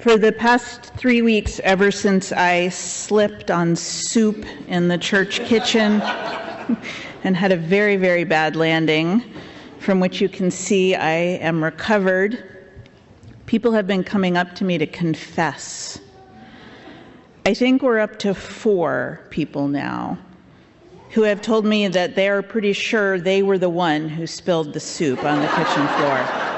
For the past 3 weeks, ever since I slipped on soup in the church kitchen and had a very, very bad landing, from which you can see I am recovered, people have been coming up to me to confess. I think we're up to 4 people now who have told me that they are pretty sure they were the one who spilled the soup on the kitchen floor.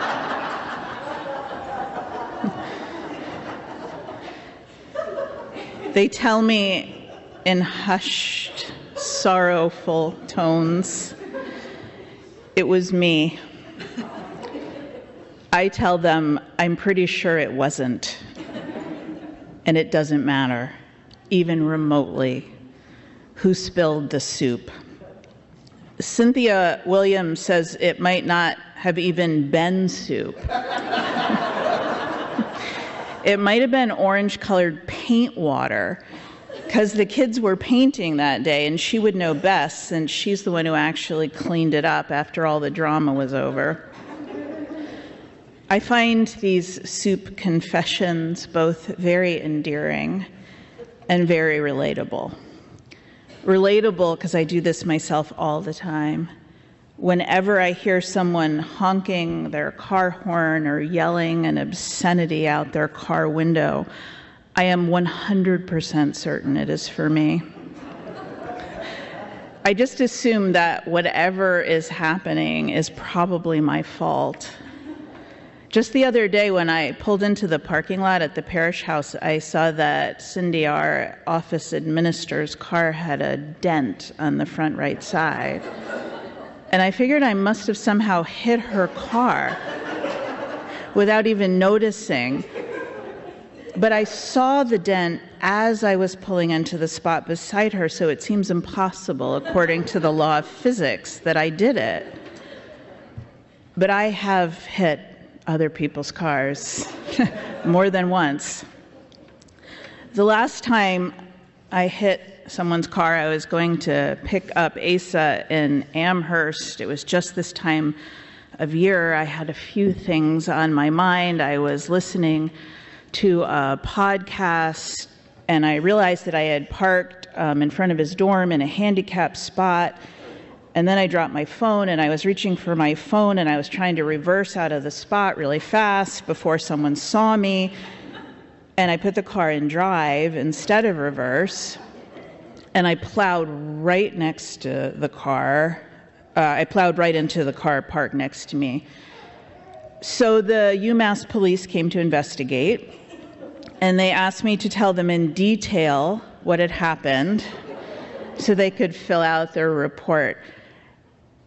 They tell me in hushed, sorrowful tones, it was me. I tell them I'm pretty sure it wasn't. And it doesn't matter, even remotely, who spilled the soup. Cynthia Williams says it might not have even been soup. It might have been orange-colored paint water, because the kids were painting that day, and she would know best, since she's the one who actually cleaned it up after all the drama was over. I find these soup confessions both very endearing and very relatable. Relatable because I do this myself all the time. Whenever I hear someone honking their car horn or yelling an obscenity out their car window, I am 100% certain it is for me. I just assume that whatever is happening is probably my fault. Just the other day when I pulled into the parking lot at the Parish house, I saw that Cindy, our office administrator's car, had a dent on the front right side. And I figured I must have somehow hit her car without even noticing. But I saw the dent as I was pulling into the spot beside her, so it seems impossible, according to the law of physics, that I did it. But I have hit other people's cars more than once. The last time I hit someone's car, I was going to pick up Asa in Amherst. It was just this time of year. I had a few things on my mind. I was listening to a podcast, and I realized that I had parked in front of his dorm in a handicapped spot. And then I dropped my phone, and I was reaching for my phone, and I was trying to reverse out of the spot really fast before someone saw me. And I put the car in drive instead of reverse, and I plowed right next to the car. I plowed right into the car parked next to me. So the UMass police came to investigate, and they asked me to tell them in detail what had happened so they could fill out their report.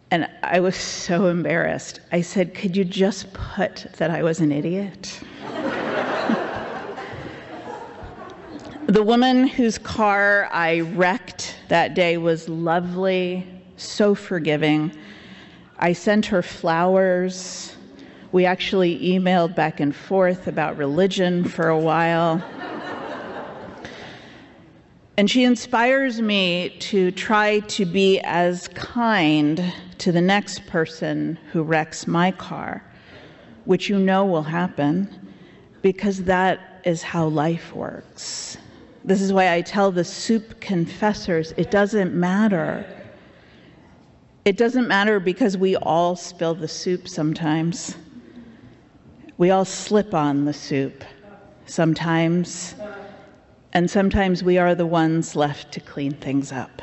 And I was so embarrassed. I said, could you just put that I was an idiot? The woman whose car I wrecked that day was lovely, so forgiving. I sent her flowers. We actually emailed back and forth about religion for a while. And she inspires me to try to be as kind to the next person who wrecks my car, which you know will happen, because that is how life works. This is why I tell the soup confessors, it doesn't matter. It doesn't matter, because we all spill the soup sometimes. We all slip on the soup sometimes. And sometimes we are the ones left to clean things up.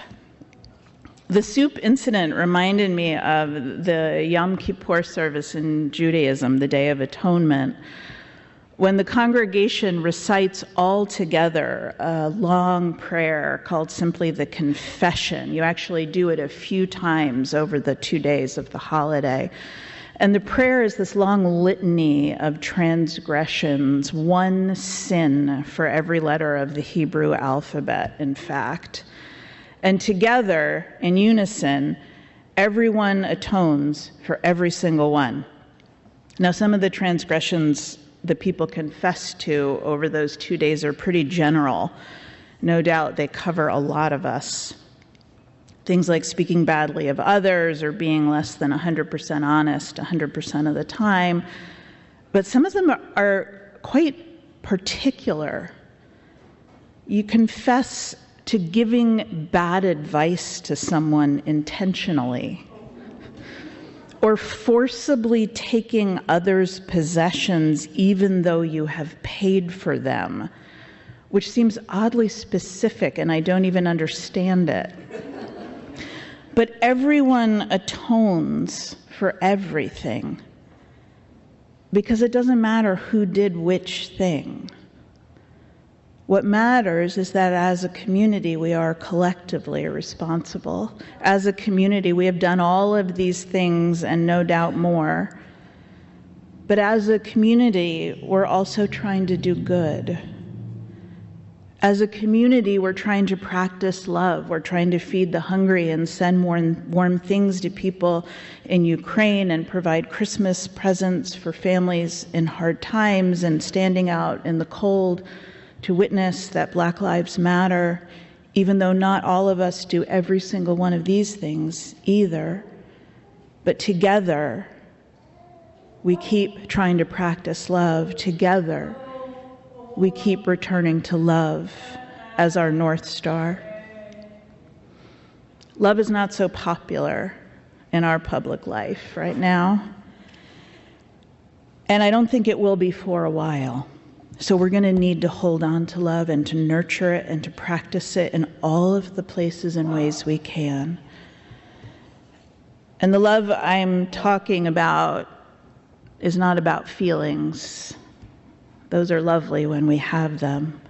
The soup incident reminded me of the Yom Kippur service in Judaism, the Day of Atonement, when the congregation recites all together a long prayer called simply the confession. You actually do it a few times over the 2 days of the holiday. And the prayer is this long litany of transgressions, one sin for every letter of the Hebrew alphabet, in fact. And together, in unison, everyone atones for every single one. Now, some of the transgressions the people confess to over those 2 days are pretty general. No doubt they cover a lot of us. Things like speaking badly of others or being less than 100% honest 100% of the time. But some of them are quite particular, you confess to giving bad advice to someone intentionally, or forcibly taking others' possessions even though you have paid for them, which seems oddly specific, and I don't even understand it. But everyone atones for everything, because it doesn't matter who did which thing. What matters is that as a community, we are collectively responsible. As a community, we have done all of these things and no doubt more. But as a community, we're also trying to do good. As a community, we're trying to practice love. We're trying to feed the hungry and send warm things to people in Ukraine and provide Christmas presents for families in hard times and standing out in the cold to witness that Black Lives Matter, even though not all of us do every single one of these things either. But together, we keep trying to practice love. Together, we keep returning to love as our North Star. Love is not so popular in our public life right now, and I don't think it will be for a while. So we're going to need to hold on to love and to nurture it and to practice it in all of the places and ways we can. And the love I'm talking about is not about feelings. Those are lovely when we have them.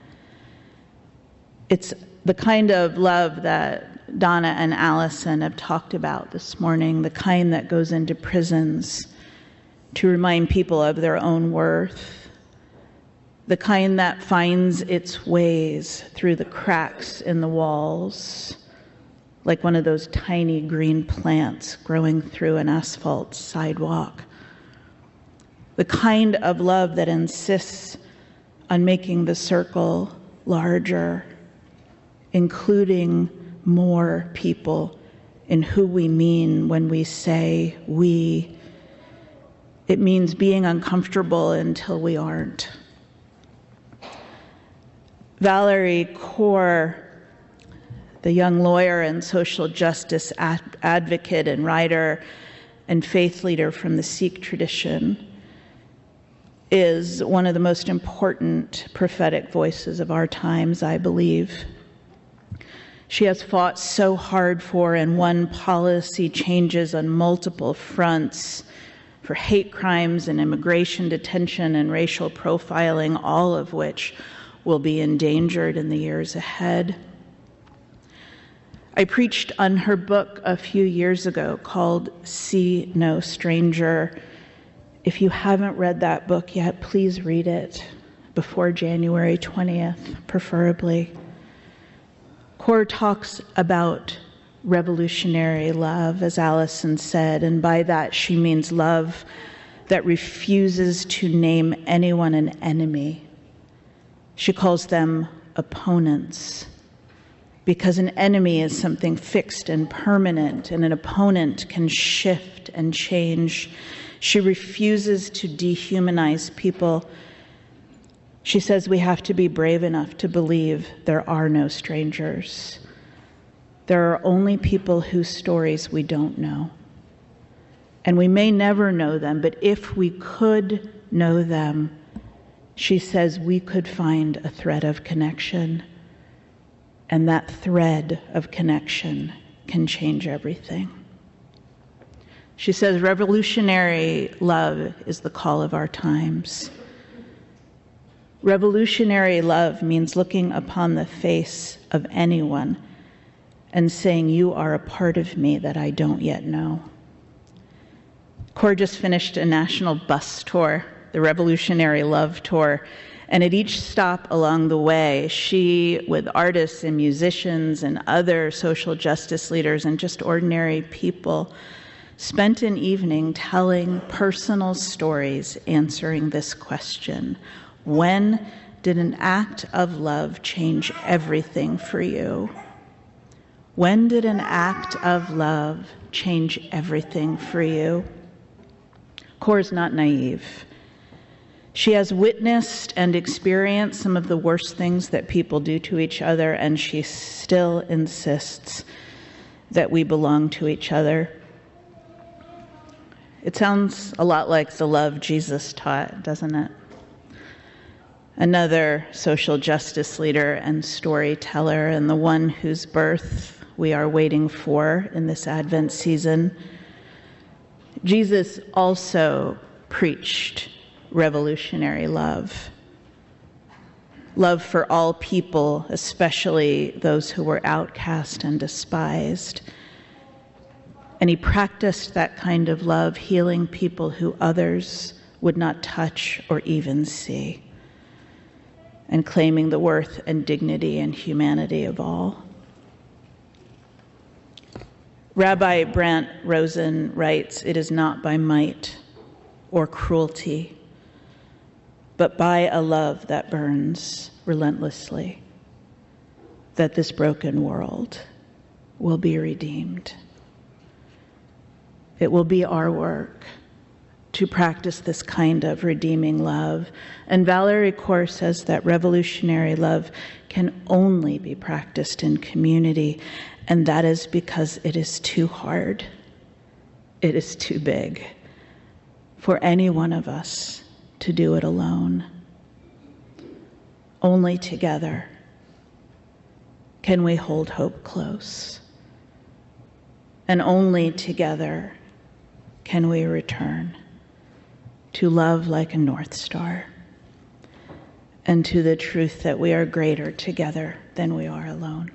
It's the kind of love that Donna and Allison have talked about this morning, the kind that goes into prisons to remind people of their own worth, the kind that finds its ways through the cracks in the walls, like one of those tiny green plants growing through an asphalt sidewalk. The kind of love that insists on making the circle larger, including more people in who we mean when we say we. It means being uncomfortable until we aren't. Valerie Kaur, the young lawyer and social justice advocate and writer and faith leader from the Sikh tradition, is one of the most important prophetic voices of our times, I believe. She has fought so hard for and won policy changes on multiple fronts for hate crimes and immigration detention and racial profiling, all of which will be endangered in the years ahead. I preached on her book a few years ago called See No Stranger. If you haven't read that book yet, please read it before January 20th, preferably. Kaur talks about revolutionary love, as Allison said, and by that she means love that refuses to name anyone an enemy. She calls them opponents, because an enemy is something fixed and permanent, and an opponent can shift and change. She refuses to dehumanize people. She says we have to be brave enough to believe there are no strangers. There are only people whose stories we don't know. And we may never know them, but if we could know them, she says we could find a thread of connection, and that thread of connection can change everything. She says revolutionary love is the call of our times. Revolutionary love means looking upon the face of anyone and saying, you are a part of me that I don't yet know. Kaur just finished a national bus tour, the Revolutionary Love Tour, and at each stop along the way, she, with artists and musicians and other social justice leaders and just ordinary people, spent an evening telling personal stories answering this question: when did an act of love change everything for you? When did an act of love change everything for you? Kaur's not naive. She has witnessed and experienced some of the worst things that people do to each other, and she still insists that we belong to each other. It sounds a lot like the love Jesus taught, doesn't it? Another social justice leader and storyteller, and the one whose birth we are waiting for in this Advent season. Jesus also preached revolutionary love. Love for all people, especially those who were outcast and despised. And he practiced that kind of love, healing people who others would not touch or even see, and claiming the worth and dignity and humanity of all. Rabbi Brant Rosen writes, "It is not by might or cruelty, but by a love that burns relentlessly, that this broken world will be redeemed." It will be our work to practice this kind of redeeming love. And Valerie Kaur says that revolutionary love can only be practiced in community, and that is because it is too hard. It is too big for any one of us to do it alone. Only together can we hold hope close. And only together can we return to love like a North Star and to the truth that we are greater together than we are alone.